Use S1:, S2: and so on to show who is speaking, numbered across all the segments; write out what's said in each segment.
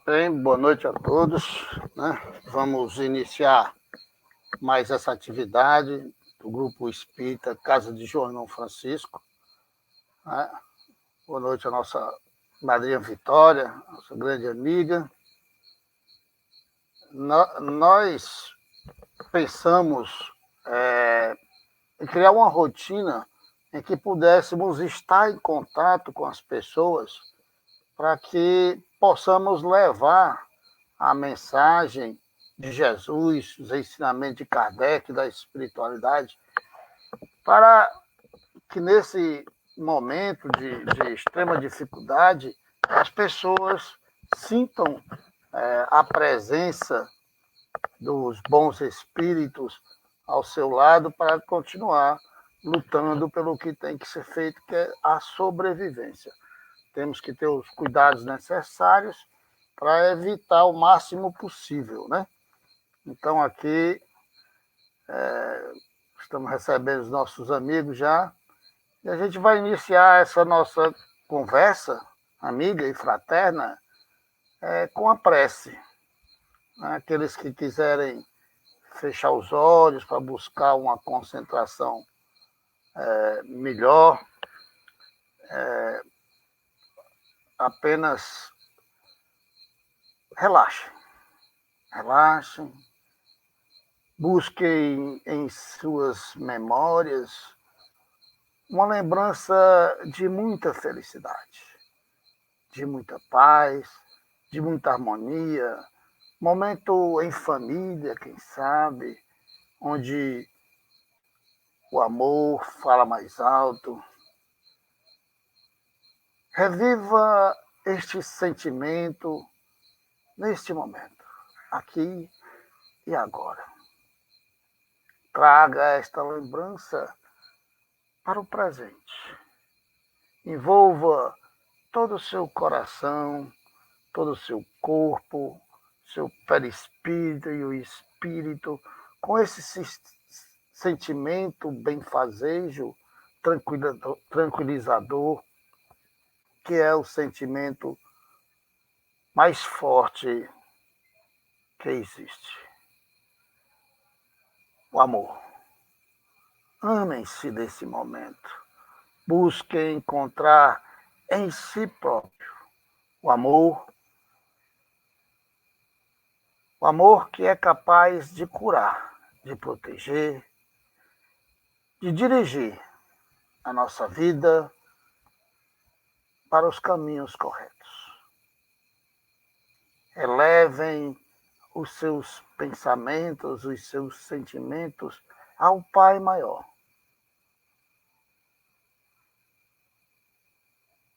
S1: Bem, boa noite a todos, né? Vamos iniciar mais essa atividade do Grupo Espírita Casa de João Francisco, né? Boa noite à nossa madrinha Vitória, nossa grande amiga. Nós pensamos em criar uma rotina em que pudéssemos estar em contato com as pessoas para que possamos levar a mensagem de Jesus, os ensinamentos de Kardec, da espiritualidade, para que nesse momento de extrema dificuldade as pessoas sintam a presença dos bons espíritos ao seu lado para continuar lutando pelo que tem que ser feito, que é a sobrevivência. Temos que ter os cuidados necessários para evitar o máximo possível, né? Então, aqui, estamos recebendo os nossos amigos já, e a gente vai iniciar essa nossa conversa, amiga e fraterna, com a prece. Né? Aqueles que quiserem fechar os olhos para buscar uma concentração melhor, apenas relaxem. Relaxem, busquem em suas memórias uma lembrança de muita felicidade, de muita paz, de muita harmonia, momento em família, quem sabe, onde o amor fala mais alto. Reviva este sentimento neste momento, aqui e agora. Traga esta lembrança para o presente. Envolva todo o seu coração, todo o seu corpo, seu perispírito e o espírito, com esse sentimento benfazejo, tranquilizador, que é o sentimento mais forte que existe. O amor. Amem-se nesse momento. Busquem encontrar em si próprio o amor que é capaz de curar, de proteger, de dirigir a nossa vida para os caminhos corretos. Elevem os seus pensamentos, os seus sentimentos ao Pai Maior.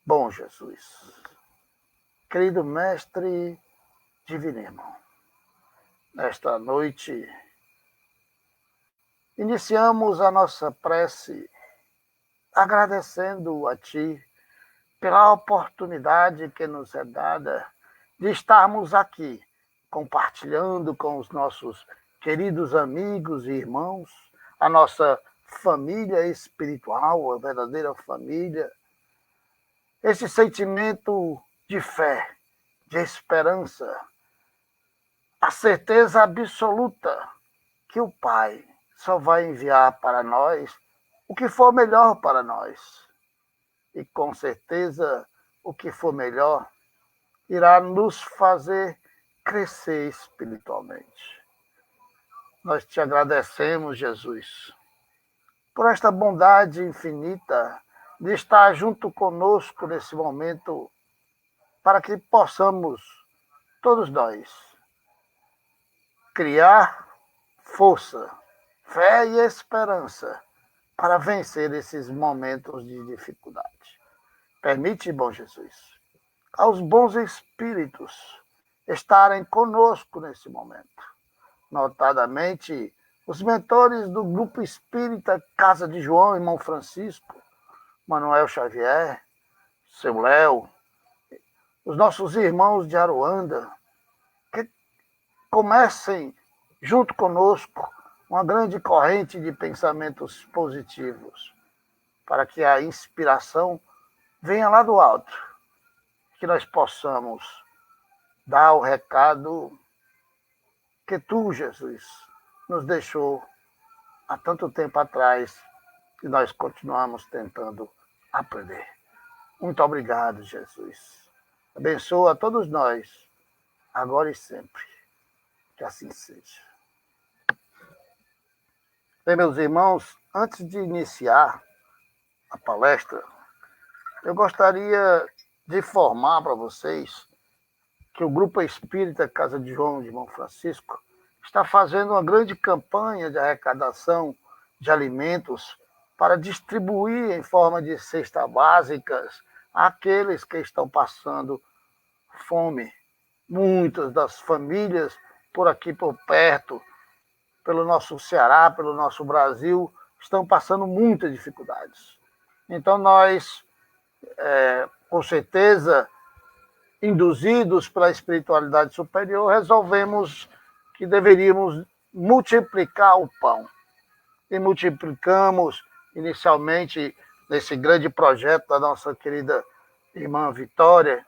S1: Bom Jesus, querido Mestre Divinimo, nesta noite iniciamos a nossa prece agradecendo a Ti pela oportunidade que nos é dada de estarmos aqui compartilhando com os nossos queridos amigos e irmãos, a nossa família espiritual, a verdadeira família, esse sentimento de fé, de esperança, a certeza absoluta que o Pai só vai enviar para nós o que for melhor para nós. E com certeza o que for melhor irá nos fazer crescer espiritualmente. Nós te agradecemos, Jesus, por esta bondade infinita de estar junto conosco nesse momento, para que possamos, todos nós, criar força, fé e esperança para vencer esses momentos de dificuldade. Permite, bom Jesus, aos bons espíritos estarem conosco nesse momento. Notadamente, os mentores do Grupo Espírita Casa de João, Irmão Francisco, Manuel Xavier, seu Léo, os nossos irmãos de Aruanda, que comecem junto conosco uma grande corrente de pensamentos positivos, para que a inspiração venha lá do alto, que nós possamos dar o recado que tu, Jesus, nos deixou há tanto tempo atrás e nós continuamos tentando aprender. Muito obrigado, Jesus. Abençoa a todos nós, agora e sempre. Que assim seja. Bem, meus irmãos, antes de iniciar a palestra, eu gostaria de informar para vocês que o Grupo Espírita Casa de João de Irmão Francisco está fazendo uma grande campanha de arrecadação de alimentos para distribuir em forma de cestas básicas àqueles que estão passando fome. Muitas das famílias por aqui por perto, pelo nosso Ceará, pelo nosso Brasil, estão passando muitas dificuldades. Então nós, com certeza, induzidos pela espiritualidade superior, resolvemos que deveríamos multiplicar o pão. E multiplicamos inicialmente nesse grande projeto da nossa querida irmã Vitória,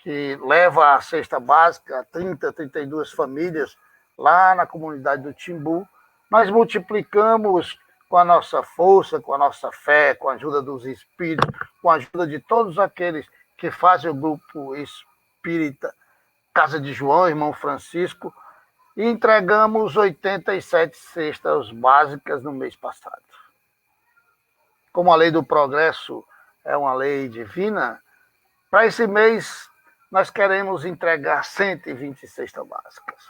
S1: que leva a cesta básica a 32 famílias lá na comunidade do Timbu. Nós multiplicamos com a nossa força, com a nossa fé, com a ajuda dos espíritos, com a ajuda de todos aqueles que fazem o grupo espírita Casa de João, Irmão Francisco, e entregamos 87 cestas básicas no mês passado. Como a lei do progresso é uma lei divina, para esse mês nós queremos entregar 120 cestas básicas.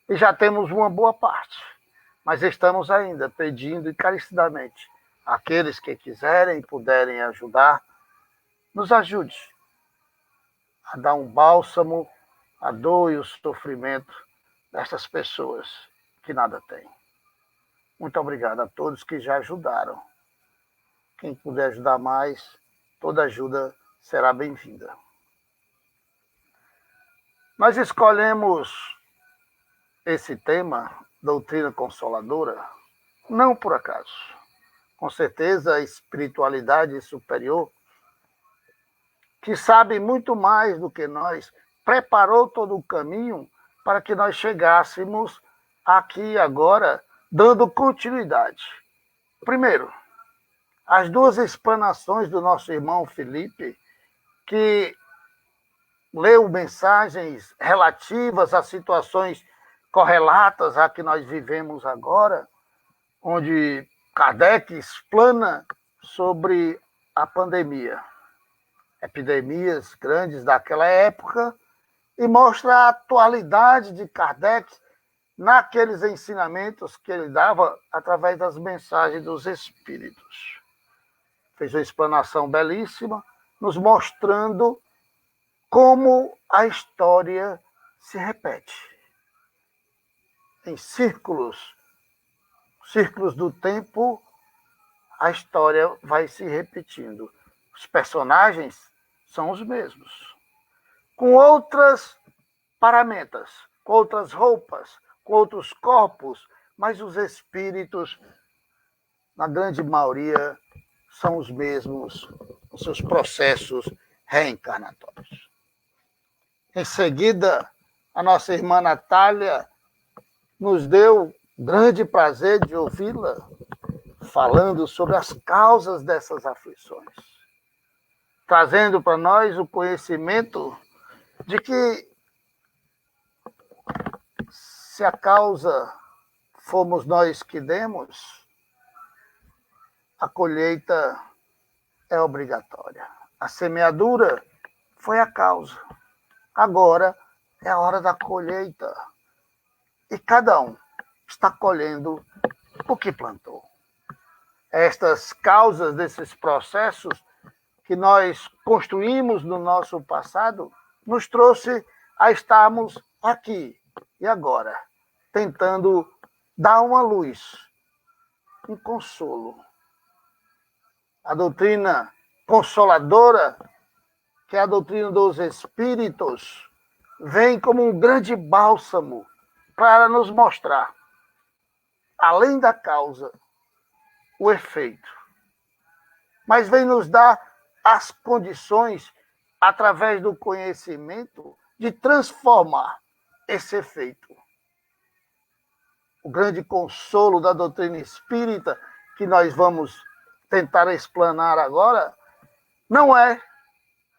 S1: E já temos uma boa parte, mas estamos ainda pedindo encarecidamente àqueles que quiserem e puderem ajudar, nos ajude a dar um bálsamo à dor e o sofrimento dessas pessoas que nada têm. Muito obrigado a todos que já ajudaram. Quem puder ajudar mais, toda ajuda será bem-vinda. Nós escolhemos esse tema, doutrina consoladora, não por acaso. Com certeza a espiritualidade superior, que sabe muito mais do que nós, preparou todo o caminho para que nós chegássemos aqui agora, dando continuidade. Primeiro, as duas explanações do nosso irmão Felipe, que leu mensagens relativas a situações correlatas a que nós vivemos agora, onde Kardec explana sobre a pandemia, epidemias grandes daquela época, e mostra a atualidade de Kardec naqueles ensinamentos que ele dava através das mensagens dos espíritos. Fez uma explanação belíssima, nos mostrando como a história se repete. Em círculos do tempo, a história vai se repetindo. Os personagens são os mesmos, com outras paramentas, com outras roupas, com outros corpos, mas os espíritos, na grande maioria, são os mesmos, os seus processos reencarnatórios. Em seguida, a nossa irmã Natália nos deu grande prazer de ouvi-la falando sobre as causas dessas aflições, trazendo para nós o conhecimento de que se a causa fomos nós que demos, a colheita é obrigatória. A semeadura foi a causa. Agora é a hora da colheita. E cada um está colhendo o que plantou. Estas causas desses processos que nós construímos no nosso passado nos trouxe a estarmos aqui e agora, tentando dar uma luz, um consolo. A doutrina consoladora, que é a doutrina dos espíritos, vem como um grande bálsamo para nos mostrar, além da causa, o efeito. Mas vem nos dar as condições, através do conhecimento, de transformar esse efeito. O grande consolo da doutrina espírita, que nós vamos tentar explanar agora, não é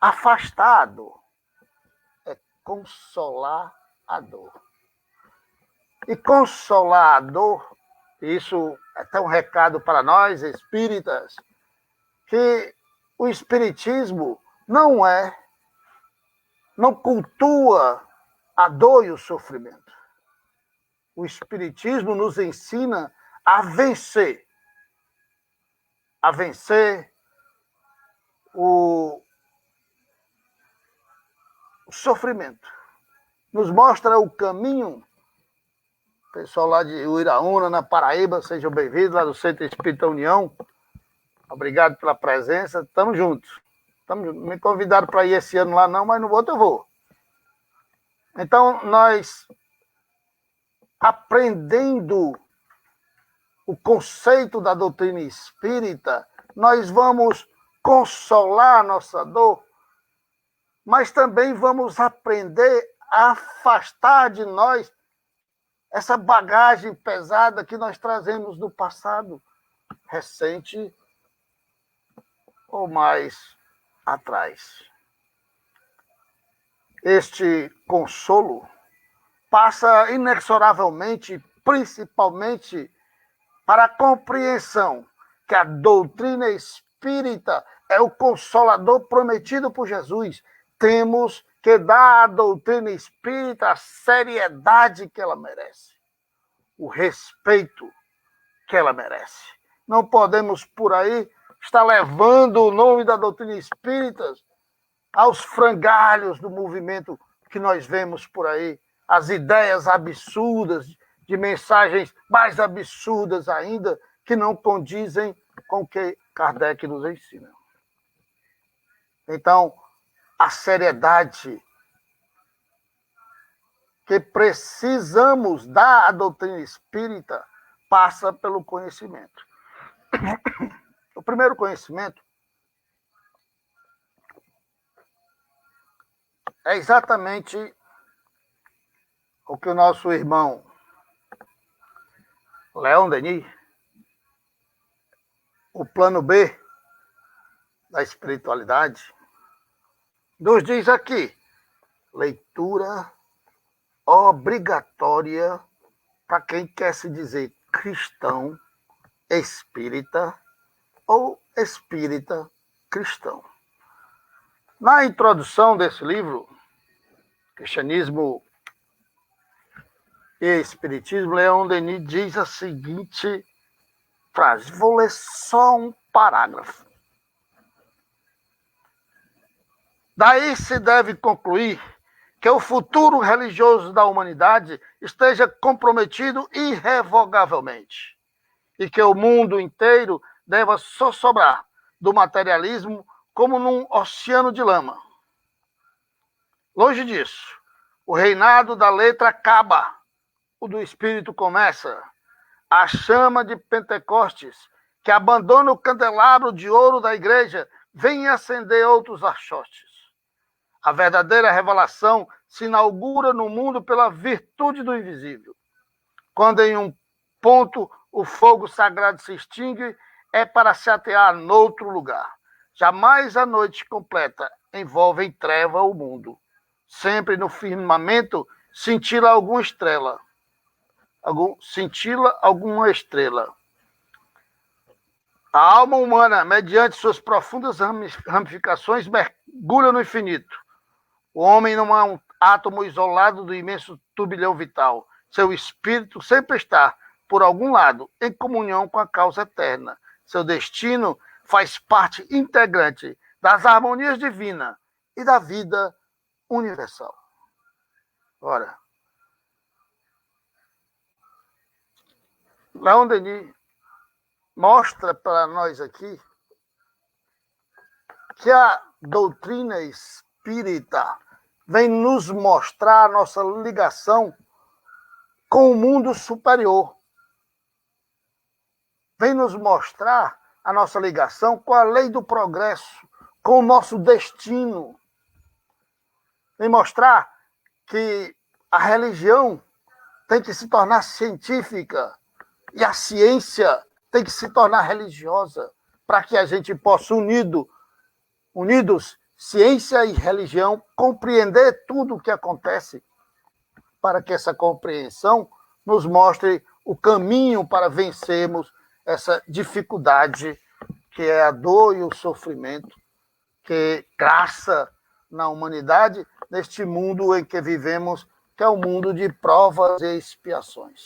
S1: afastar a dor, é consolar a dor. E consolar a dor, isso é até um recado para nós espíritas, que o espiritismo não cultua a dor e o sofrimento. O espiritismo nos ensina a vencer o sofrimento. Nos mostra o caminho. Pessoal lá de Uiraúna, na Paraíba, sejam bem-vindos, lá do Centro Espírita União. Obrigado pela presença, estamos juntos. Me convidaram para ir esse ano lá não, mas no outro eu vou. Então, nós, aprendendo o conceito da doutrina espírita, nós vamos consolar a nossa dor, mas também vamos aprender a afastar de nós essa bagagem pesada que nós trazemos do passado recente ou mais atrás. Este consolo passa inexoravelmente, principalmente, para a compreensão que a doutrina espírita é o consolador prometido por Jesus. Temos que dar à doutrina espírita a seriedade que ela merece, o respeito que ela merece. Não podemos, por aí, estar levando o nome da doutrina espírita aos frangalhos do movimento que nós vemos por aí, as ideias absurdas, de mensagens mais absurdas ainda, que não condizem com o que Kardec nos ensina. Então, a seriedade que precisamos dar à doutrina espírita passa pelo conhecimento. O primeiro conhecimento é exatamente o que o nosso irmão Leon Denis, o plano B da espiritualidade, nos diz aqui: leitura obrigatória para quem quer se dizer cristão, espírita ou espírita cristão. Na introdução desse livro, Cristianismo e Espiritismo, Leon Denis diz a seguinte frase, vou ler só um parágrafo. Daí se deve concluir que o futuro religioso da humanidade esteja comprometido irrevogavelmente e que o mundo inteiro deva sossobrar do materialismo como num oceano de lama. Longe disso, o reinado da letra acaba, o do espírito começa. A chama de Pentecostes, que abandona o candelabro de ouro da igreja, vem acender outros achotes. A verdadeira revelação se inaugura no mundo pela virtude do invisível. Quando em um ponto o fogo sagrado se extingue, é para se atear noutro lugar. Jamais a noite completa envolve em treva o mundo. Sempre no firmamento cintila alguma estrela. Alguma estrela. A alma humana, mediante suas profundas ramificações, mergulha no infinito. O homem não é um átomo isolado do imenso turbilhão vital. Seu espírito sempre está, por algum lado, em comunhão com a causa eterna. Seu destino faz parte integrante das harmonias divinas e da vida universal. Ora, Leon Denis mostra para nós aqui que a doutrina espírita vem nos mostrar a nossa ligação com o mundo superior. Vem nos mostrar a nossa ligação com a lei do progresso, com o nosso destino. Vem mostrar que a religião tem que se tornar científica e a ciência tem que se tornar religiosa para que a gente possa, unidos, ciência e religião, compreender tudo o que acontece, para que essa compreensão nos mostre o caminho para vencermos essa dificuldade que é a dor e o sofrimento que graça na humanidade, neste mundo em que vivemos, que é um mundo de provas e expiações.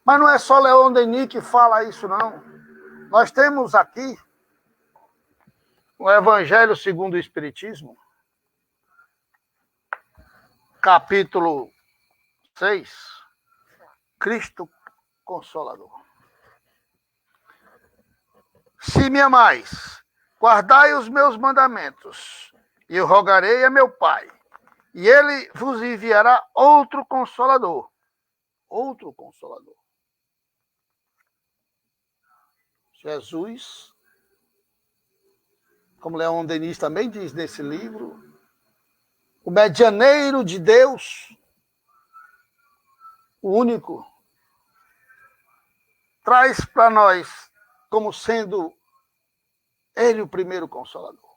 S1: Mas não é só Leon Denis que fala isso, não. Nós temos aqui o Evangelho segundo o Espiritismo, capítulo 6, Cristo Consolador. Se me amais, guardai os meus mandamentos, e eu rogarei a meu Pai, e ele vos enviará outro Consolador. Outro Consolador. Jesus, como Leon Denis também diz nesse livro, o medianeiro de Deus, o único, traz para nós como sendo ele o primeiro Consolador,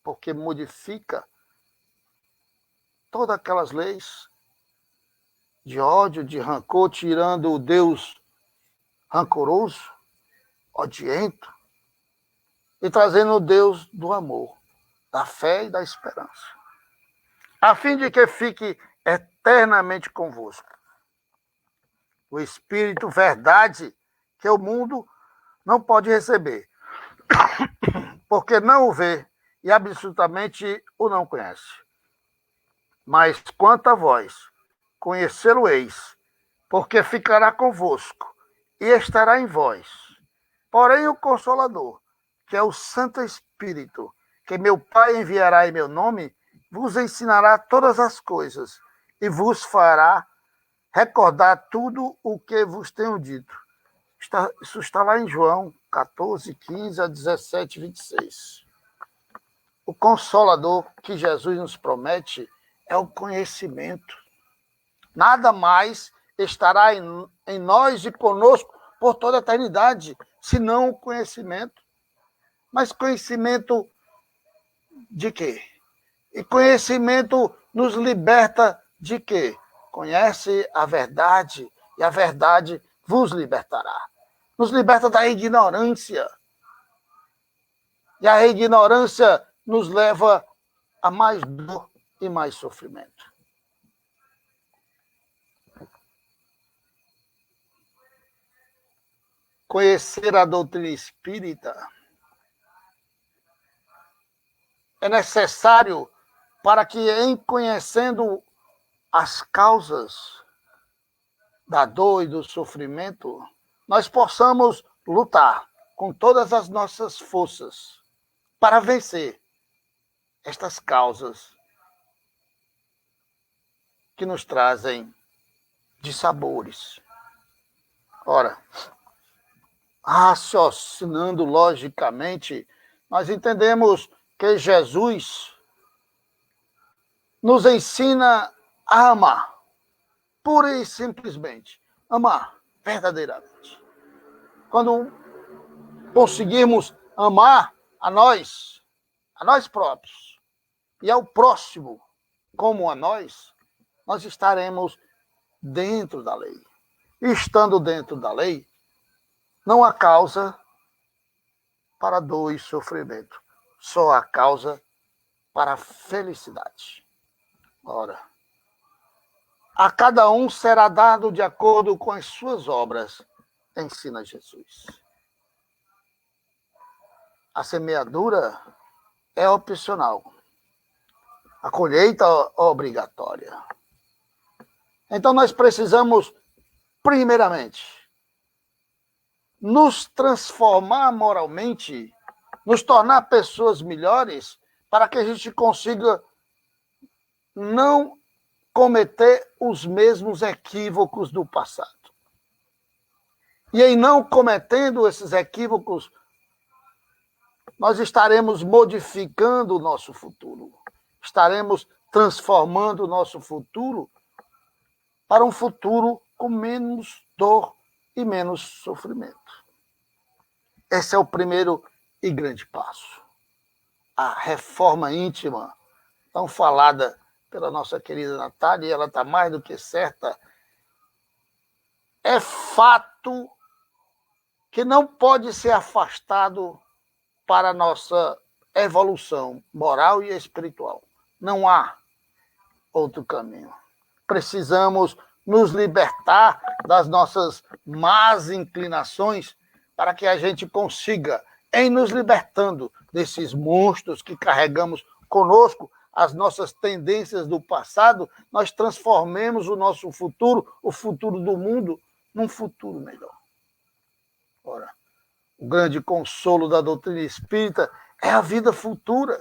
S1: porque modifica todas aquelas leis de ódio, de rancor, tirando o Deus rancoroso, odiento, e trazendo o Deus do amor, da fé e da esperança, a fim de que fique eternamente convosco o Espírito verdade que o mundo não pode receber, porque não o vê e absolutamente o não conhece. Mas quanto a vós, conhecê-lo-eis, porque ficará convosco e estará em vós. Porém o Consolador, que é o Santo Espírito, que meu Pai enviará em meu nome, vos ensinará todas as coisas e vos fará recordar tudo o que vos tenho dito. Isso está lá em João 14, 15 a 17, 26. O Consolador que Jesus nos promete é o conhecimento. Nada mais estará em nós e conosco por toda a eternidade, senão o conhecimento. Mas conhecimento de quê? E conhecimento nos liberta de quê? Conhece a verdade e a verdade vos libertará. Nos liberta da ignorância. E a ignorância nos leva a mais dor e mais sofrimento. Conhecer a doutrina espírita é necessário para que, em conhecendo as causas da dor e do sofrimento, nós possamos lutar com todas as nossas forças para vencer estas causas que nos trazem dissabores. Ora, raciocinando logicamente, nós entendemos que Jesus nos ensina a amar, pura e simplesmente, amar verdadeiramente. Quando conseguirmos amar a nós próprios, e ao próximo como a nós estaremos dentro da lei. E estando dentro da lei, não há causa para dor e sofrimento, só há causa para a felicidade. Ora, a cada um será dado de acordo com as suas obras, ensina Jesus. A semeadura é opcional. A colheita é obrigatória. Então nós precisamos, primeiramente, nos transformar moralmente, nos tornar pessoas melhores, para que a gente consiga não cometer os mesmos equívocos do passado. E em não cometendo esses equívocos, nós estaremos modificando o nosso futuro. Estaremos transformando o nosso futuro para um futuro com menos dor e menos sofrimento. Esse é o primeiro e grande passo. A reforma íntima, tão falada pela nossa querida Natália, e ela está mais do que certa, é fato que não pode ser afastado para a nossa evolução moral e espiritual. Não há outro caminho. Precisamos nos libertar das nossas más inclinações para que a gente consiga, em nos libertando desses monstros que carregamos conosco, as nossas tendências do passado, nós transformemos o nosso futuro, o futuro do mundo, num futuro melhor. Ora, o grande consolo da doutrina espírita é a vida futura.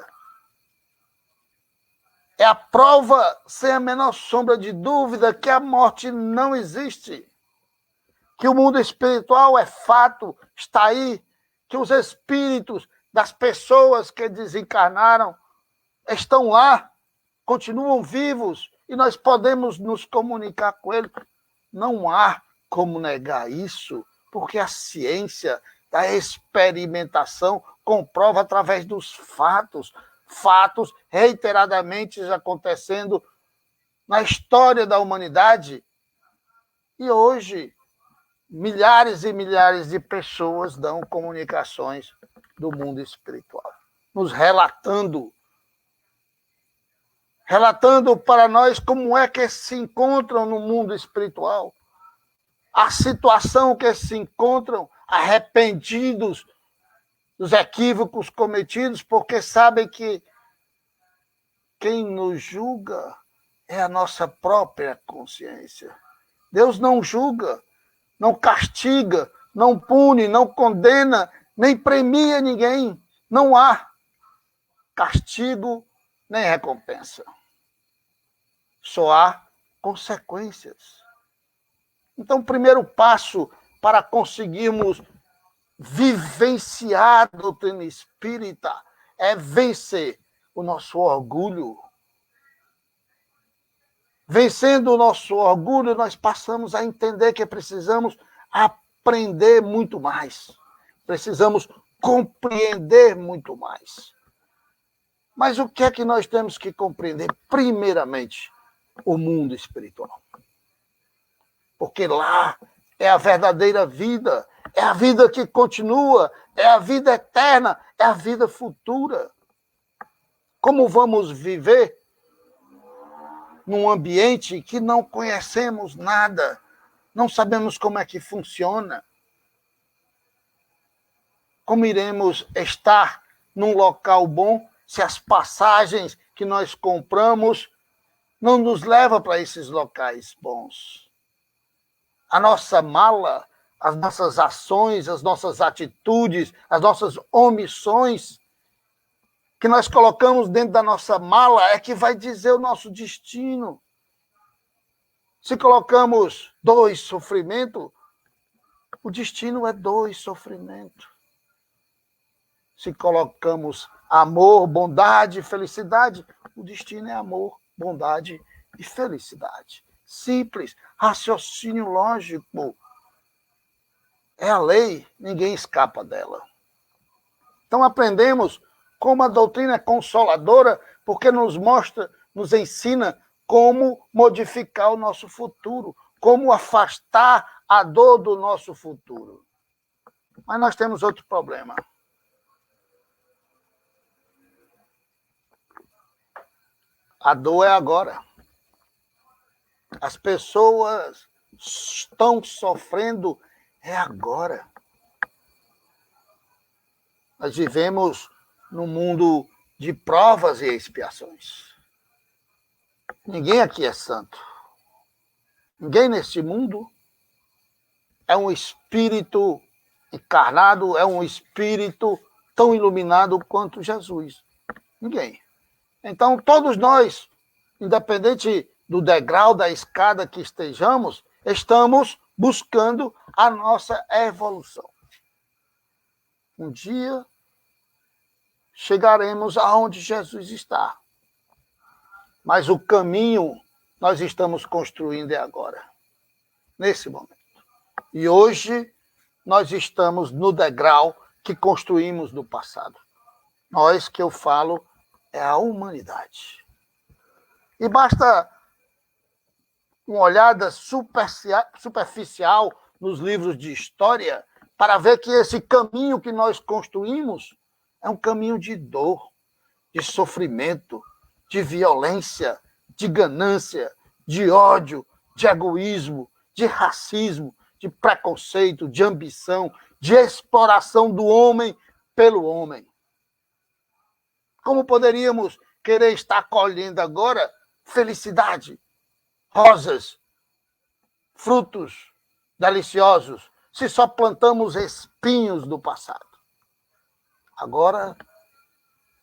S1: É a prova, sem a menor sombra de dúvida, que a morte não existe. Que o mundo espiritual é fato, está aí. Que os espíritos das pessoas que desencarnaram estão lá, continuam vivos, e nós podemos nos comunicar com eles. Não há como negar isso, porque a ciência da experimentação comprova através dos fatos reiteradamente acontecendo na história da humanidade. E hoje, milhares e milhares de pessoas dão comunicações do mundo espiritual, nos relatando para nós como é que se encontram no mundo espiritual, a situação que se encontram arrependidos dos equívocos cometidos, porque sabem que quem nos julga é a nossa própria consciência. Deus não julga, não castiga, não pune, não condena, nem premia ninguém. Não há castigo nem recompensa. Só há consequências. Então, o primeiro passo para conseguirmos vivenciar a doutrina espírita é vencer o nosso orgulho. Vencendo o nosso orgulho, nós passamos a entender que precisamos aprender muito mais. Precisamos compreender muito mais. Mas o que é que nós temos que compreender? Primeiramente, o mundo espiritual. Porque lá é a verdadeira vida, é a vida que continua, é a vida eterna, é a vida futura. Como vamos viver num ambiente que não conhecemos nada, não sabemos como é que funciona? Como iremos estar num local bom se as passagens que nós compramos não nos levam para esses locais bons? A nossa mala, as nossas ações, as nossas atitudes, as nossas omissões que nós colocamos dentro da nossa mala é que vai dizer o nosso destino. Se colocamos dor e sofrimento, o destino é dor e sofrimento. Se colocamos amor, bondade e felicidade, o destino é amor, bondade e felicidade. Simples, raciocínio lógico. É a lei, ninguém escapa dela. Então aprendemos como a doutrina é consoladora, porque nos mostra, nos ensina como modificar o nosso futuro, como afastar a dor do nosso futuro. Mas nós temos outro problema. A dor é agora. As pessoas estão sofrendo agora. Nós vivemos num mundo de provas e expiações. Ninguém aqui é santo. Ninguém neste mundo é um espírito encarnado, é um espírito tão iluminado quanto Jesus. Ninguém. Então, todos nós, independente do degrau da escada que estejamos, estamos buscando a nossa evolução. Um dia chegaremos aonde Jesus está. Mas o caminho nós estamos construindo agora, nesse momento. E hoje nós estamos no degrau que construímos no passado. Nós, que eu falo, é a humanidade. E basta uma olhada superficial nos livros de história para ver que esse caminho que nós construímos é um caminho de dor, de sofrimento, de violência, de ganância, de ódio, de egoísmo, de racismo, de preconceito, de ambição, de exploração do homem pelo homem. Como poderíamos querer estar colhendo agora felicidade, rosas, frutos deliciosos, se só plantamos espinhos do passado? Agora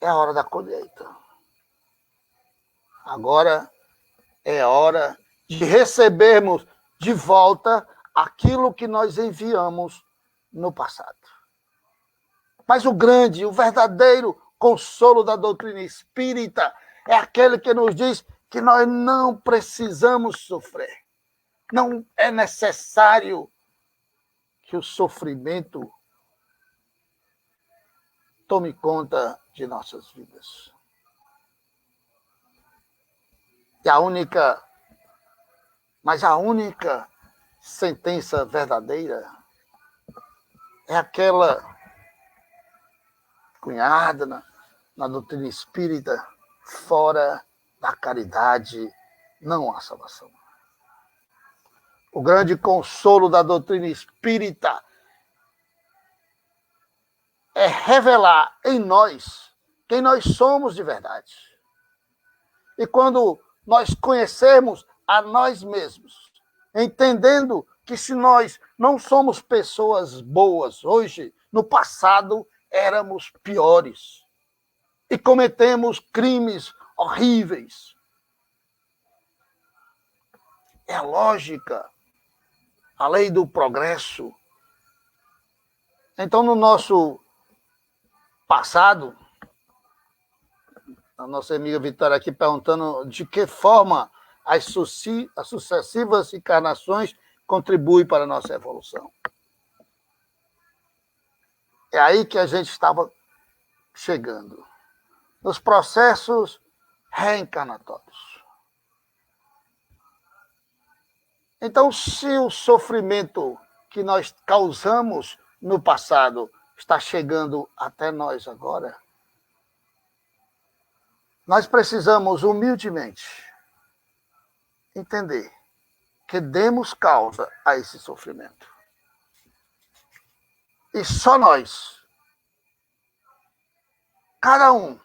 S1: é a hora da colheita. Agora é a hora de recebermos de volta aquilo que nós enviamos no passado. Mas o grande, o verdadeiro consolo da doutrina espírita é aquele que nos diz que nós não precisamos sofrer. Não é necessário que o sofrimento tome conta de nossas vidas. E a única sentença verdadeira é aquela cunhada na doutrina espírita: fora da caridade não há salvação. O grande consolo da doutrina espírita é revelar em nós quem nós somos de verdade. E quando nós conhecermos a nós mesmos, entendendo que se nós não somos pessoas boas hoje, no passado éramos piores e cometemos crimes horríveis. É a lógica, a lei do progresso. Então, no nosso passado, a nossa amiga Vitória aqui perguntando de que forma as sucessivas encarnações contribuem para a nossa evolução. É aí que a gente estava chegando, nos processos reencarnatórios. Então, se o sofrimento que nós causamos no passado está chegando até nós agora, nós precisamos humildemente entender que demos causa a esse sofrimento. E só nós, cada um,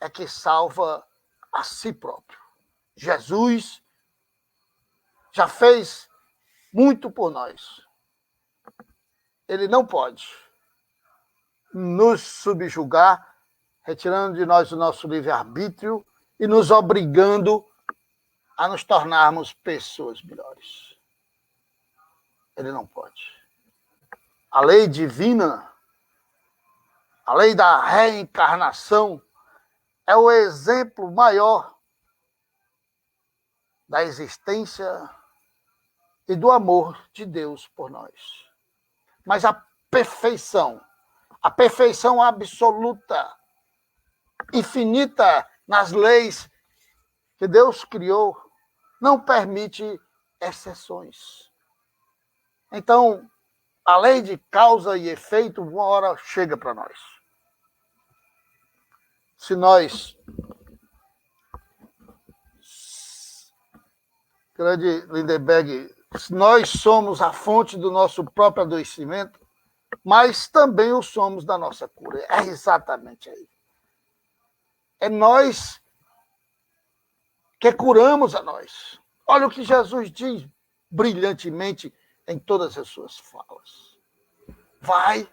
S1: é que salva a si próprio. Jesus já fez muito por nós. Ele não pode nos subjugar, retirando de nós o nosso livre-arbítrio e nos obrigando a nos tornarmos pessoas melhores. Ele não pode. A lei divina, a lei da reencarnação, é o exemplo maior da existência e do amor de Deus por nós. Mas a perfeição absoluta, infinita nas leis que Deus criou, não permite exceções. Então, a lei de causa e efeito, uma hora chega para nós. Se nós, grande Lindenberg, se nós somos a fonte do nosso próprio adoecimento, mas também o somos da nossa cura. É exatamente aí. É nós que curamos a nós. Olha o que Jesus diz brilhantemente em todas as suas falas. Vai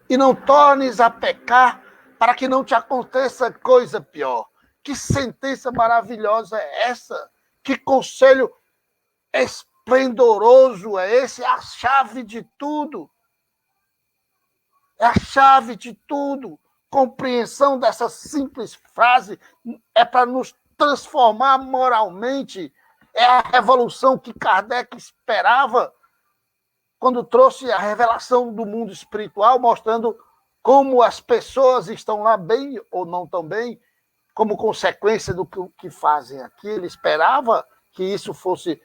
S1: e não tornes a pecar para que não te aconteça coisa pior. Que sentença maravilhosa é essa? Que conselho esplendoroso é esse? É a chave de tudo. É a chave de tudo. compreensão dessa simples frase é para nos transformar moralmente. É a revolução que Kardec esperava quando trouxe a revelação do mundo espiritual, mostrando como as pessoas estão lá bem ou não tão bem, como consequência do que fazem aqui. Ele esperava que isso fosse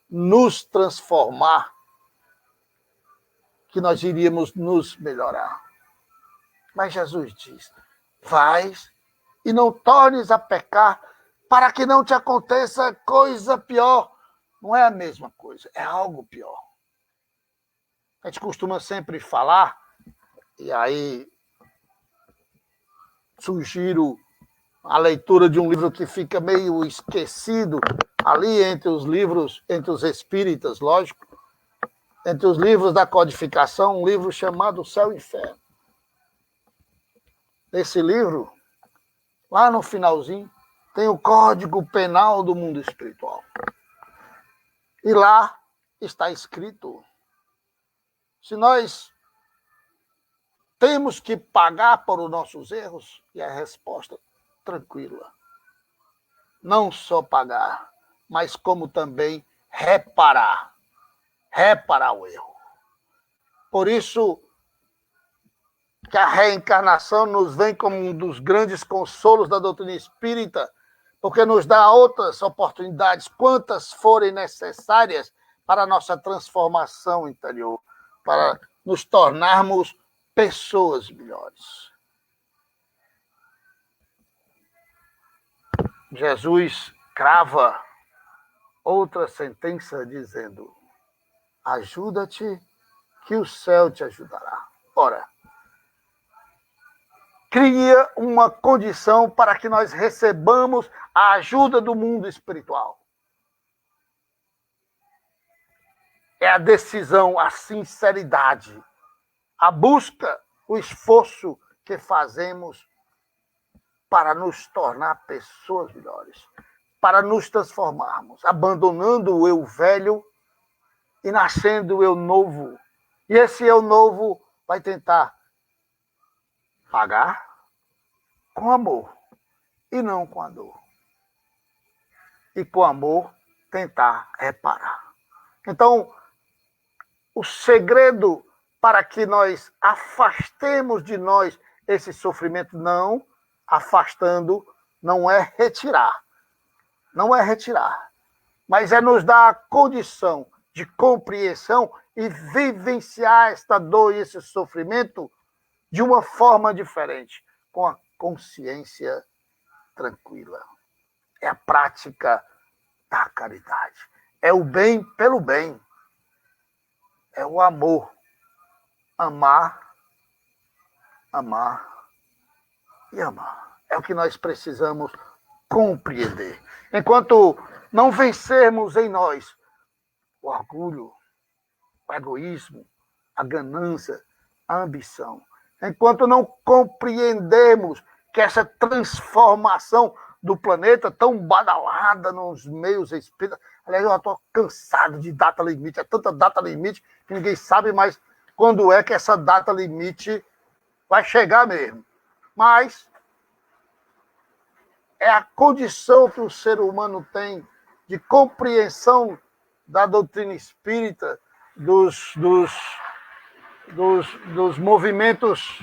S1: nos transformar, que nós iríamos nos melhorar. Mas Jesus diz: vais e não tornes a pecar, para que não te aconteça coisa pior. Não é a mesma coisa, é algo pior. A gente costuma sempre falar, e aí sugiro a leitura de um livro que fica meio esquecido, ali entre os livros, entre os espíritas, lógico, entre os livros da codificação, um livro chamado Céu e Inferno. Nesse livro, lá no finalzinho, tem o Código Penal do Mundo Espiritual. E lá está escrito: se nós temos que pagar por os nossos erros, e a resposta tranquila. Não só pagar, mas como também reparar. Reparar o erro. Por isso que a reencarnação nos vem como um dos grandes consolos da doutrina espírita, porque nos dá outras oportunidades, quantas forem necessárias para a nossa transformação interior, para nos tornarmos pessoas melhores. Jesus crava outra sentença dizendo: ajuda-te, que o céu te ajudará. Ora, cria uma condição para que nós recebamos a ajuda do mundo espiritual. É a decisão, a sinceridade, a busca, o esforço que fazemos para nos tornar pessoas melhores, para nos transformarmos, abandonando o eu velho e nascendo o eu novo. E esse eu novo vai tentar pagar com amor e não com a dor. E com amor tentar reparar. Então, o segredo para que nós afastemos de nós esse sofrimento, não afastando, não é retirar. Não é retirar, mas é nos dar a condição de compreensão e vivenciar esta dor e esse sofrimento de uma forma diferente, com a consciência tranquila. É a prática da caridade. É o bem pelo bem. É o amor. Amar, amar e amar. É o que nós precisamos compreender. Enquanto não vencermos em nós o orgulho, o egoísmo, a ganância, a ambição, enquanto não compreendermos que essa transformação do planeta tão badalada nos meios espíritas, aliás, eu estou cansado de data limite, é tanta data limite que ninguém sabe mais quando é que essa data limite vai chegar mesmo. Mas é a condição que o ser humano tem de compreensão da doutrina espírita, dos movimentos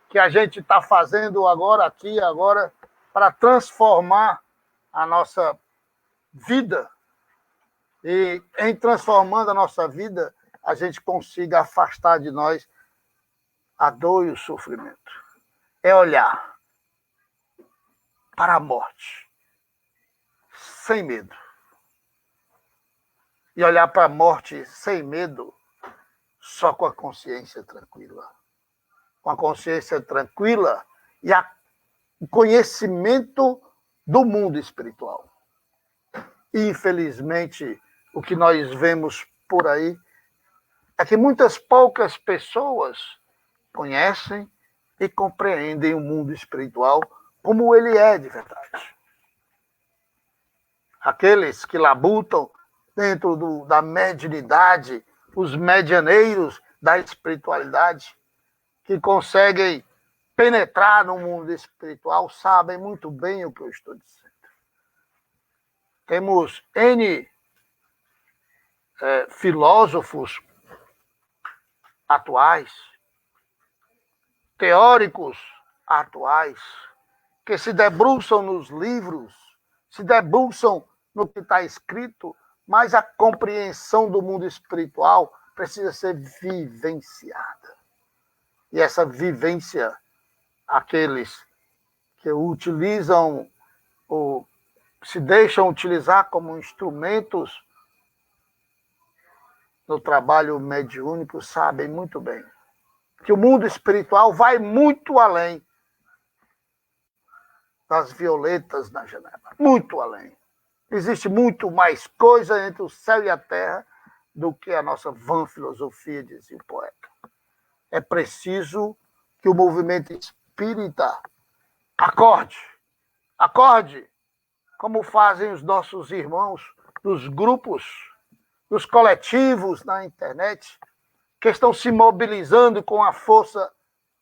S1: que a gente está fazendo agora, aqui, agora, para transformar a nossa vida. E em transformando a nossa vida, a gente consiga afastar de nós a dor e o sofrimento. É olhar para a morte sem medo. E olhar para a morte sem medo, só com a consciência tranquila. Com a consciência tranquila e o conhecimento do mundo espiritual. E, infelizmente, o que nós vemos por aí é que muitas poucas pessoas conhecem e compreendem o mundo espiritual como ele é de verdade. Aqueles que labutam dentro da mediunidade, os medianeiros da espiritualidade, que conseguem penetrar no mundo espiritual sabem muito bem o que eu estou dizendo. Temos N filósofos atuais, teóricos atuais, que se debruçam nos livros, se debruçam no que está escrito, mas a compreensão do mundo espiritual precisa ser vivenciada. E essa vivência, aqueles que utilizam ou se deixam utilizar como instrumentos no trabalho mediúnico, sabem muito bem que o mundo espiritual vai muito além das violetas na janela. Muito além. Existe muito mais coisa entre o céu e a terra do que a nossa vã filosofia, dizia o poeta. É preciso que o movimento espírita acorde, como fazem os nossos irmãos dos grupos, dos coletivos na internet, que estão se mobilizando com a força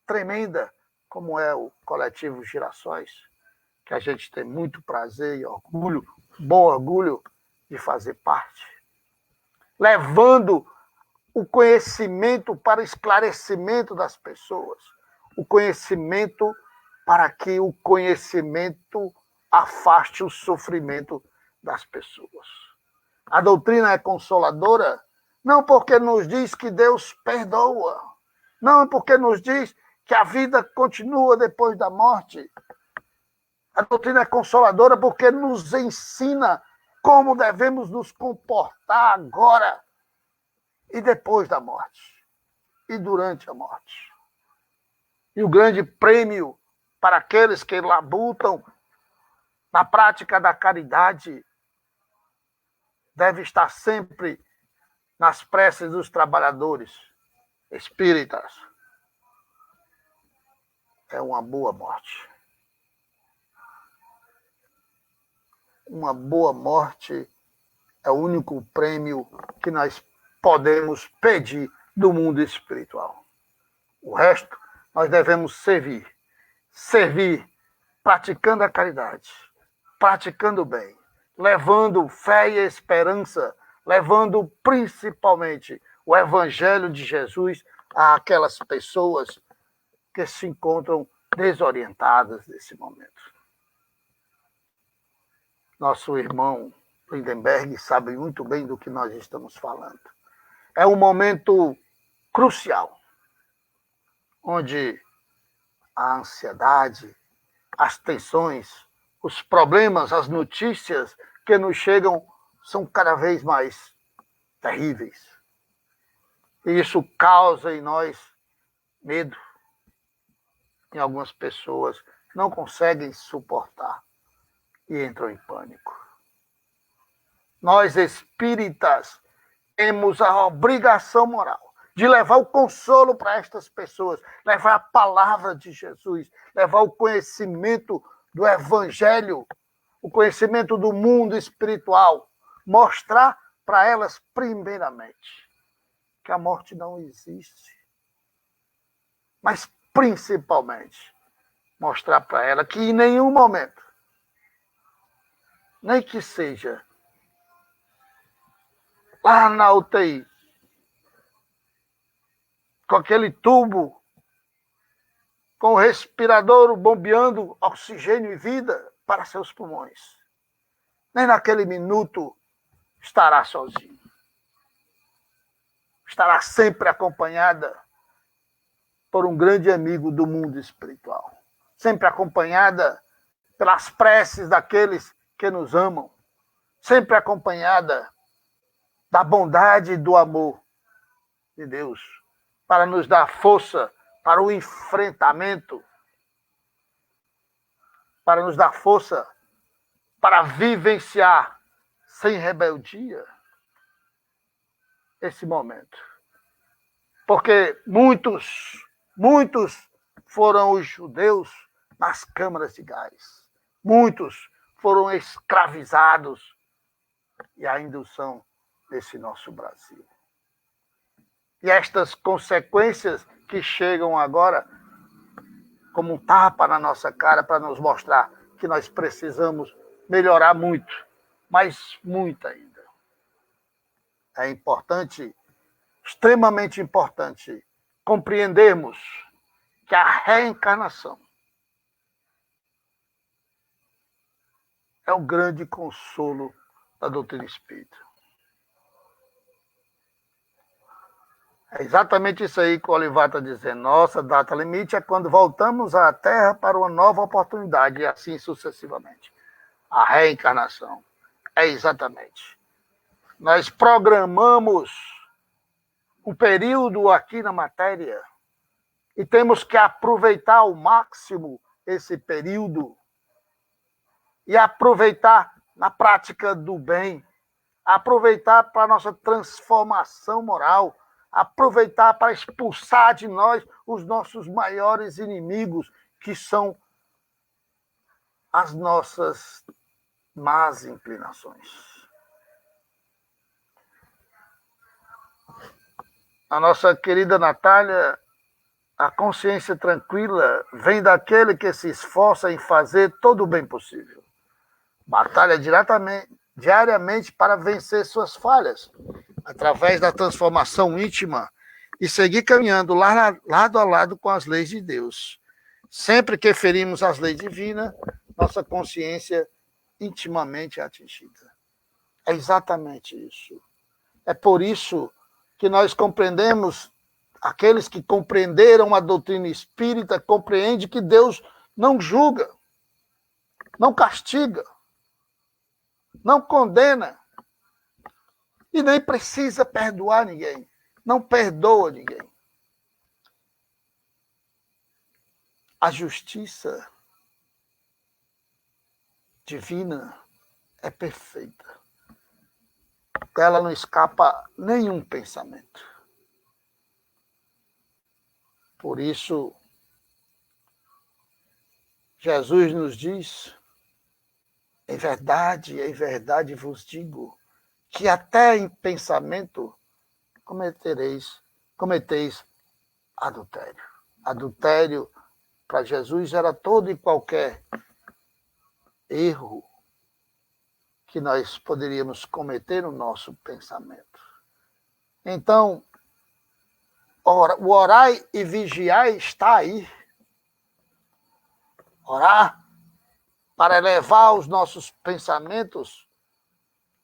S1: tremenda, como é o coletivo Girassóis, que a gente tem muito prazer e orgulho, bom orgulho de fazer parte, levando o conhecimento para esclarecimento das pessoas, o conhecimento para que o conhecimento afaste o sofrimento das pessoas. A doutrina é consoladora, não porque nos diz que Deus perdoa, não porque nos diz que a vida continua depois da morte. A doutrina é consoladora porque nos ensina como devemos nos comportar agora e depois da morte, e durante a morte. E o grande prêmio para aqueles que labutam na prática da caridade deve estar sempre nas preces dos trabalhadores espíritas. É uma boa morte. Uma boa morte é o único prêmio que nós podemos pedir do mundo espiritual. O resto, nós devemos servir. Servir praticando a caridade, praticando o bem, levando fé e esperança, levando principalmente o Evangelho de Jesus àquelas pessoas que se encontram desorientadas nesse momento. Nosso irmão Lindenberg sabe muito bem do que nós estamos falando. É um momento crucial, onde a ansiedade, as tensões, os problemas, as notícias que nos chegam são cada vez mais terríveis. E isso causa em nós medo. E algumas pessoas não conseguem suportar e entram em pânico. Nós espíritas temos a obrigação moral de levar o consolo para estas pessoas, levar a palavra de Jesus, levar o conhecimento do Evangelho, o conhecimento do mundo espiritual, mostrar para elas, primeiramente, que a morte não existe, mas principalmente mostrar para ela que em nenhum momento, nem que seja lá na UTI, com aquele tubo, com o respirador bombeando oxigênio e vida para seus pulmões, nem naquele minuto estará sozinho. Estará sempre acompanhada por um grande amigo do mundo espiritual, sempre acompanhada pelas preces daqueles que nos amam, sempre acompanhada da bondade e do amor de Deus, para nos dar força para o enfrentamento, para nos dar força para vivenciar sem rebeldia esse momento. Porque muitos foram os judeus nas câmaras de gás. Muitos foram escravizados e ainda o são nesse nosso Brasil. E estas consequências que chegam agora como um tapa na nossa cara para nos mostrar que nós precisamos melhorar muito, mas muito ainda. É importante, extremamente importante, compreendermos que a reencarnação é o grande consolo da doutrina espírita. É exatamente isso aí que o Olivar está dizendo. Nossa data limite é quando voltamos à Terra para uma nova oportunidade, e assim sucessivamente. A reencarnação. É exatamente. Nós programamos um período aqui na matéria e temos que aproveitar ao máximo esse período e aproveitar na prática do bem, aproveitar para a nossa transformação moral, aproveitar para expulsar de nós os nossos maiores inimigos, que são as nossas más inclinações. A nossa querida Natália, a consciência tranquila vem daquele que se esforça em fazer todo o bem possível. Batalha diariamente para vencer suas falhas, através da transformação íntima e seguir caminhando lado a lado com as leis de Deus. Sempre que ferimos as leis divinas, nossa consciência intimamente é atingida. É exatamente isso. É por isso que nós compreendemos, aqueles que compreenderam a doutrina espírita, compreendem que Deus não julga, não castiga, não condena e nem precisa perdoar ninguém. Não perdoa ninguém. A justiça divina é perfeita. Dela não escapa nenhum pensamento. Por isso, Jesus nos diz: em verdade vos digo, que até em pensamento cometeis adultério. Adultério, para Jesus, era todo e qualquer erro que nós poderíamos cometer no nosso pensamento. Então, o orai e vigiai está aí. Orar para elevar os nossos pensamentos,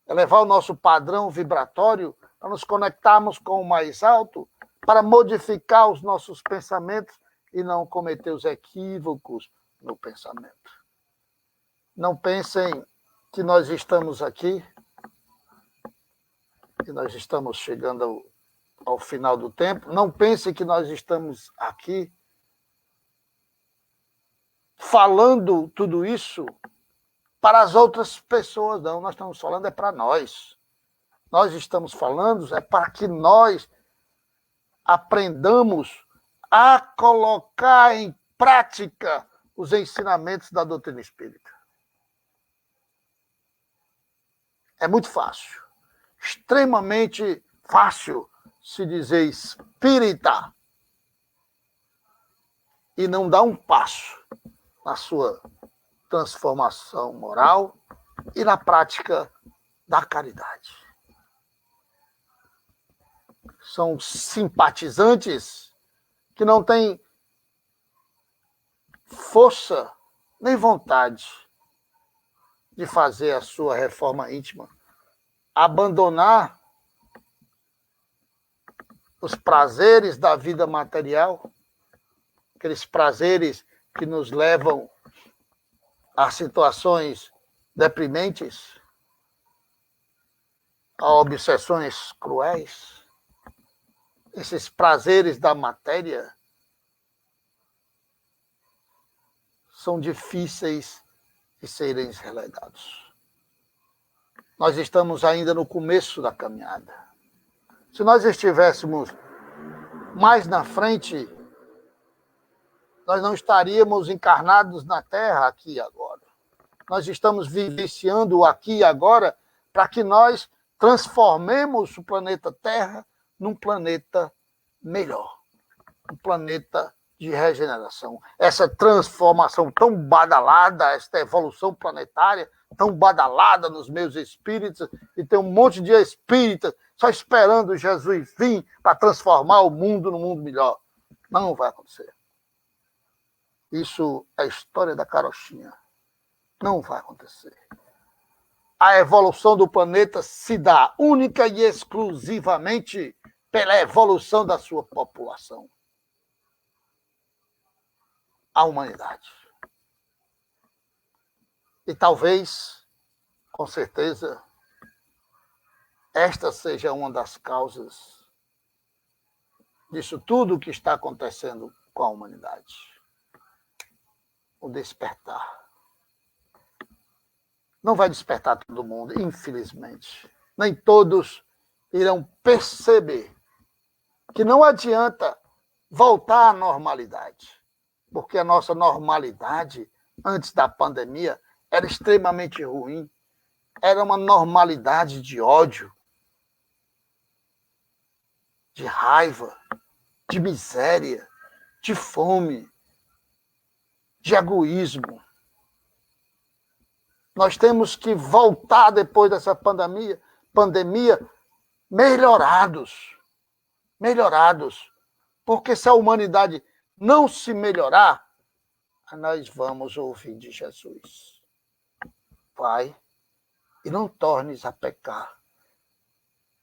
S1: elevar o nosso padrão vibratório, para nos conectarmos com o mais alto, para modificar os nossos pensamentos e não cometer os equívocos no pensamento. Não pensem que nós estamos aqui, que nós estamos chegando ao final do tempo. Não pensem que nós estamos aqui falando tudo isso para as outras pessoas. Não, nós estamos falando é para nós. Nós estamos falando é para que nós aprendamos a colocar em prática os ensinamentos da doutrina espírita. É muito fácil, extremamente fácil se dizer espírita e não dar um passo na sua transformação moral e na prática da caridade. São simpatizantes que não têm força nem vontade de fazer a sua reforma íntima, abandonar os prazeres da vida material, aqueles prazeres que nos levam a situações deprimentes, a obsessões cruéis, esses prazeres da matéria são difíceis de serem relegados. Nós estamos ainda no começo da caminhada. Se nós estivéssemos mais na frente, nós não estaríamos encarnados na Terra aqui e agora. Nós estamos vivenciando o aqui e agora para que nós transformemos o planeta Terra num planeta melhor, um planeta de regeneração. Essa transformação tão badalada, esta evolução planetária tão badalada nos meus espíritos, e tem um monte de espíritas só esperando Jesus vir para transformar o mundo num mundo melhor. Não vai acontecer. Isso é a história da carochinha. Não vai acontecer. A evolução do planeta se dá única e exclusivamente pela evolução da sua população. A humanidade. E talvez, com certeza, esta seja uma das causas disso tudo que está acontecendo com a humanidade. O despertar. Não vai despertar todo mundo, infelizmente. Nem todos irão perceber que não adianta voltar à normalidade, porque a nossa normalidade, antes da pandemia, era extremamente ruim. Era uma normalidade de ódio, de raiva, de miséria, de fome, de egoísmo. Nós temos que voltar depois dessa pandemia melhorados. Porque se a humanidade não se melhorar, nós vamos ouvir de Jesus. Vai e não tornes a pecar,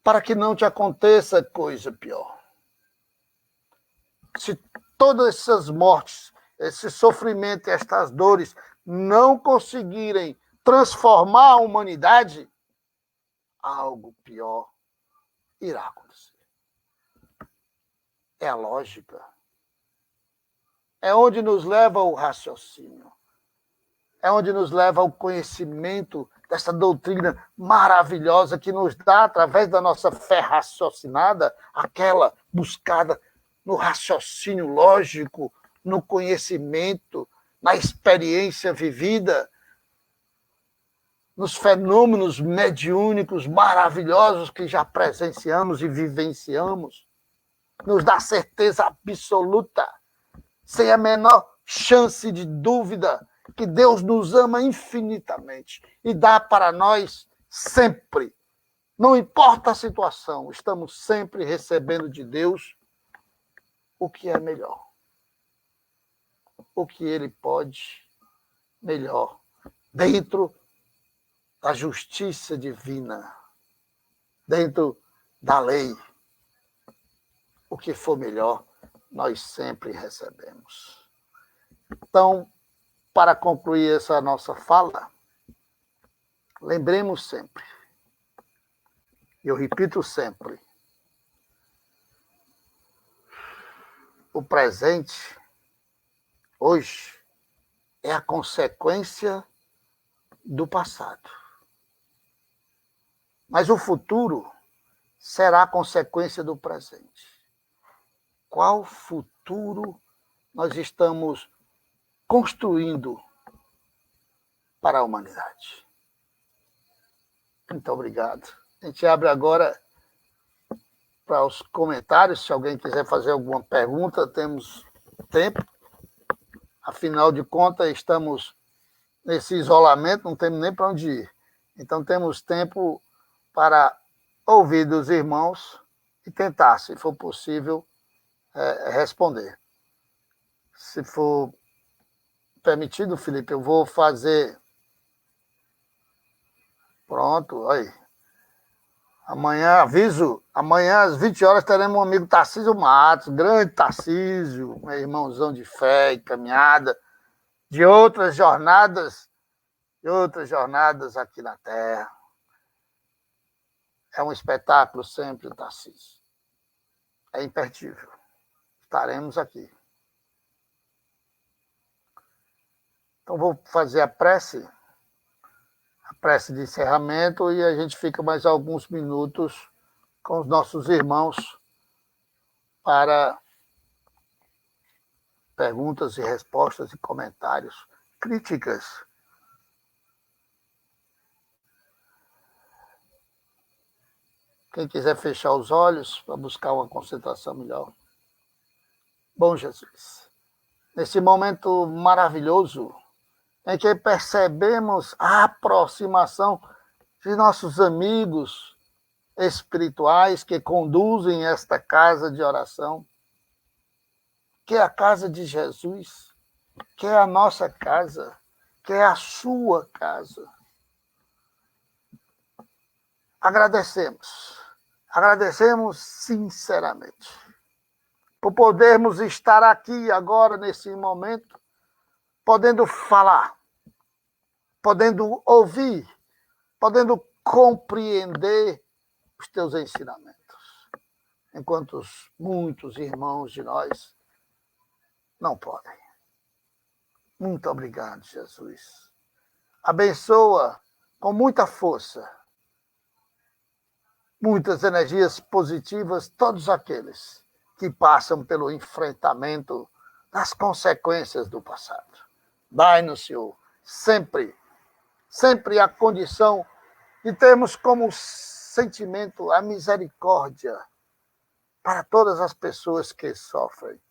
S1: para que não te aconteça coisa pior. Se todas essas mortes, esse sofrimento e estas dores não conseguirem transformar a humanidade, algo pior irá acontecer. É a lógica. É onde nos leva o raciocínio. É onde nos leva o conhecimento dessa doutrina maravilhosa que nos dá, através da nossa fé raciocinada, aquela buscada no raciocínio lógico, no conhecimento, na experiência vivida, nos fenômenos mediúnicos maravilhosos que já presenciamos e vivenciamos, nos dá certeza absoluta, sem a menor chance de dúvida, que Deus nos ama infinitamente e dá para nós sempre. Não importa a situação, estamos sempre recebendo de Deus o que é melhor. O que Ele pode melhor, dentro da justiça divina, dentro da lei. O que for melhor, nós sempre recebemos. Então, para concluir essa nossa fala, lembremos sempre, eu repito sempre, o presente, hoje, é a consequência do passado. Mas o futuro será a consequência do presente. Qual futuro nós estamos construindo para a humanidade? Muito obrigado. A gente abre agora para os comentários. Se alguém quiser fazer alguma pergunta, temos tempo. Afinal de contas, estamos nesse isolamento, não temos nem para onde ir. Então, temos tempo para ouvir dos irmãos e tentar, se for possível, responder. Se for permitido, Felipe, eu vou fazer. Pronto, aí. Amanhã, aviso, amanhã às 20 horas teremos um amigo Tarcísio Matos, grande Tarcísio, meu irmãozão de fé e caminhada, de outras jornadas aqui na Terra. É um espetáculo sempre, Tarcísio. É imperdível. Estaremos aqui. Então, vou fazer a prece de encerramento, e a gente fica mais alguns minutos com os nossos irmãos para perguntas e respostas e comentários, críticas. Quem quiser fechar os olhos para buscar uma concentração melhor. Bom Jesus, nesse momento maravilhoso em que percebemos a aproximação de nossos amigos espirituais que conduzem esta casa de oração, que é a casa de Jesus, que é a nossa casa, que é a sua casa. Agradecemos sinceramente por podermos estar aqui agora, nesse momento, podendo falar, podendo ouvir, podendo compreender os teus ensinamentos, enquanto muitos irmãos de nós não podem. Muito obrigado, Jesus. Abençoa com muita força, muitas energias positivas, todos aqueles que passam pelo enfrentamento das consequências do passado. Dai-nos, Senhor, sempre a condição de termos como sentimento a misericórdia para todas as pessoas que sofrem,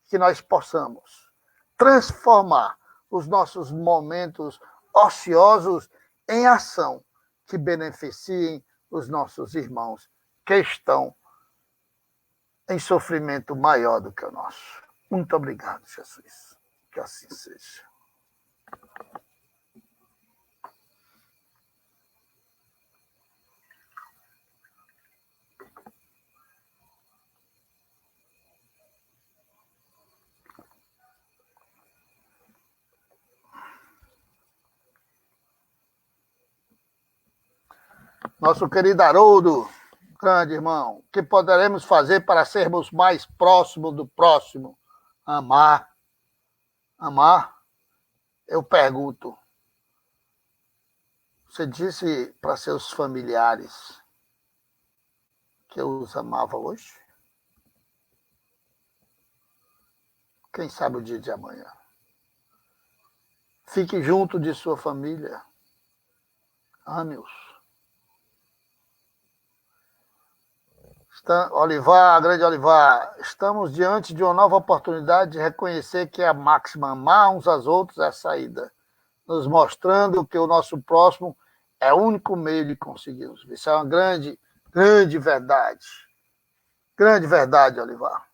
S1: que nós possamos transformar os nossos momentos ociosos em ação que beneficiem os nossos irmãos que estão em sofrimento maior do que o nosso. Muito obrigado, Jesus. Que assim seja. Nosso querido Haroldo, grande irmão, o que poderemos fazer para sermos mais próximos do próximo? Amar. Amar? Eu pergunto. Você disse para seus familiares que eu os amava hoje? Quem sabe o dia de amanhã? Fique junto de sua família. Ame-os. Olivar, grande Olivar, estamos diante de uma nova oportunidade de reconhecer que a máxima amar uns aos outros é a saída, nos mostrando que o nosso próximo é o único meio de conseguirmos. Isso é uma grande verdade. Grande verdade, Olivar.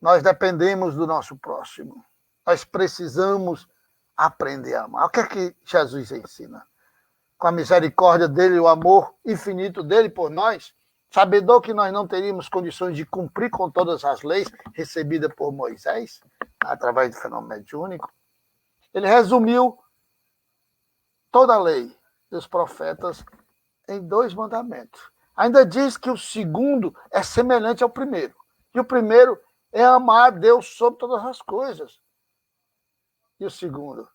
S1: Nós dependemos do nosso próximo. Nós precisamos aprender a amar. O que é que Jesus ensina? Com a misericórdia dele, o amor infinito dele por nós, sabedor que nós não teríamos condições de cumprir com todas as leis recebidas por Moisés, através do fenômeno mediúnico, ele resumiu toda a lei dos profetas em 2 mandamentos. Ainda diz que o segundo é semelhante ao primeiro. E o primeiro é amar a Deus sobre todas as coisas. E o segundo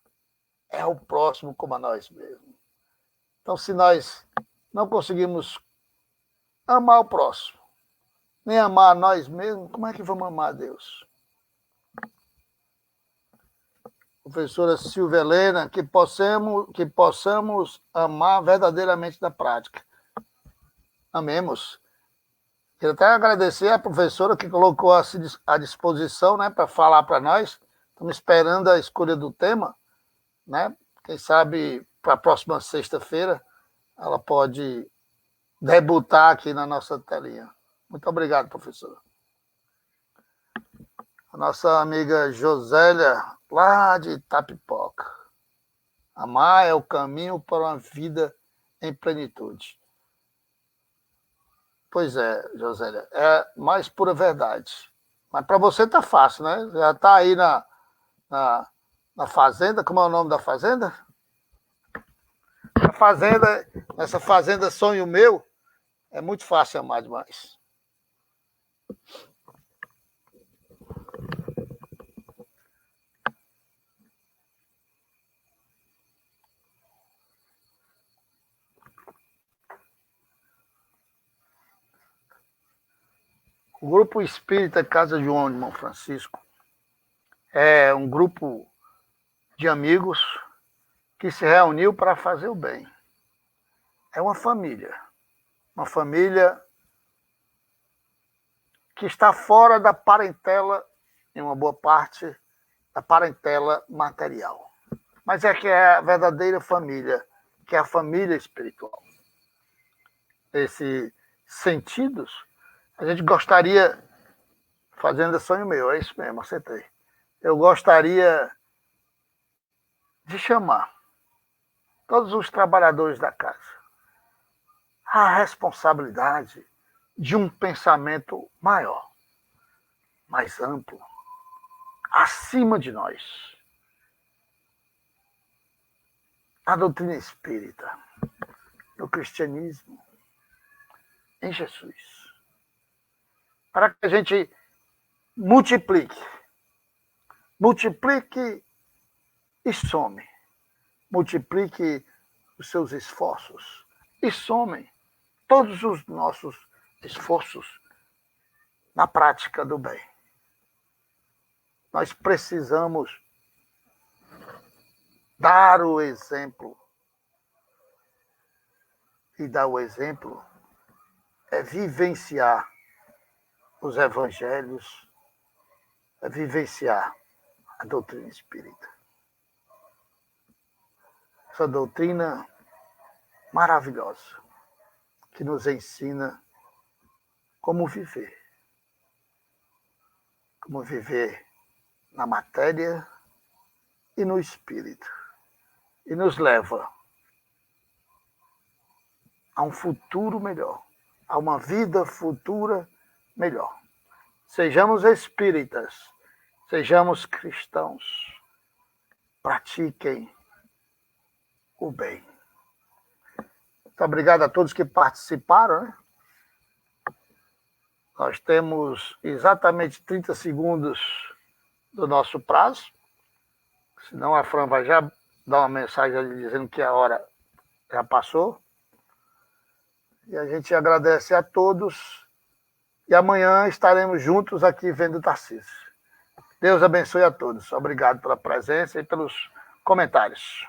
S1: é o próximo como a nós mesmos. Então, se nós não conseguimos amar o próximo, nem amar a nós mesmos, como é que vamos amar a Deus? Professora Silvia Helena, que possamos amar verdadeiramente na prática. Amemos. Quero até agradecer à professora que colocou à disposição, né, para falar para nós. Estamos esperando a escolha do tema, né? Quem sabe para a próxima sexta-feira ela pode debutar aqui na nossa telinha. Muito obrigado, professora. A nossa amiga Josélia, lá de Itapipoca. Amar é o caminho para uma vida em plenitude. Pois é, Josélia, é a mais pura verdade. Mas para você tá fácil, né? Já está aí na fazenda. Como é o nome da fazenda? A fazenda, essa fazenda Sonho Meu, é muito fácil amar demais. O Grupo Espírita Casa João de Mão Francisco é um grupo de amigos que se reuniu para fazer o bem. É uma família que está fora da parentela, em uma boa parte, da parentela material. Mas é que é a verdadeira família, que é a família espiritual. Esses sentidos, a gente gostaria, fazendo sonho meu, é isso mesmo, acertei. Eu gostaria de chamar todos os trabalhadores da casa à responsabilidade de um pensamento maior, mais amplo, acima de nós. A doutrina espírita, no cristianismo, em Jesus. Para que a gente multiplique e some. Multiplique os seus esforços e some todos os nossos esforços na prática do bem. Nós precisamos dar o exemplo. E dar o exemplo é vivenciar os evangelhos, é vivenciar a doutrina espírita. Essa doutrina maravilhosa que nos ensina como viver. Como viver na matéria e no espírito. E nos leva a um futuro melhor, a uma vida futura melhor. Sejamos espíritas, sejamos cristãos, pratiquem o bem. Muito obrigado a todos que participaram, né? Nós temos exatamente 30 segundos do nosso prazo, senão a Fran vai já dar uma mensagem ali dizendo que a hora já passou. E a gente agradece a todos. E amanhã estaremos juntos aqui vendo Tarcísio. Deus abençoe a todos. Obrigado pela presença e pelos comentários.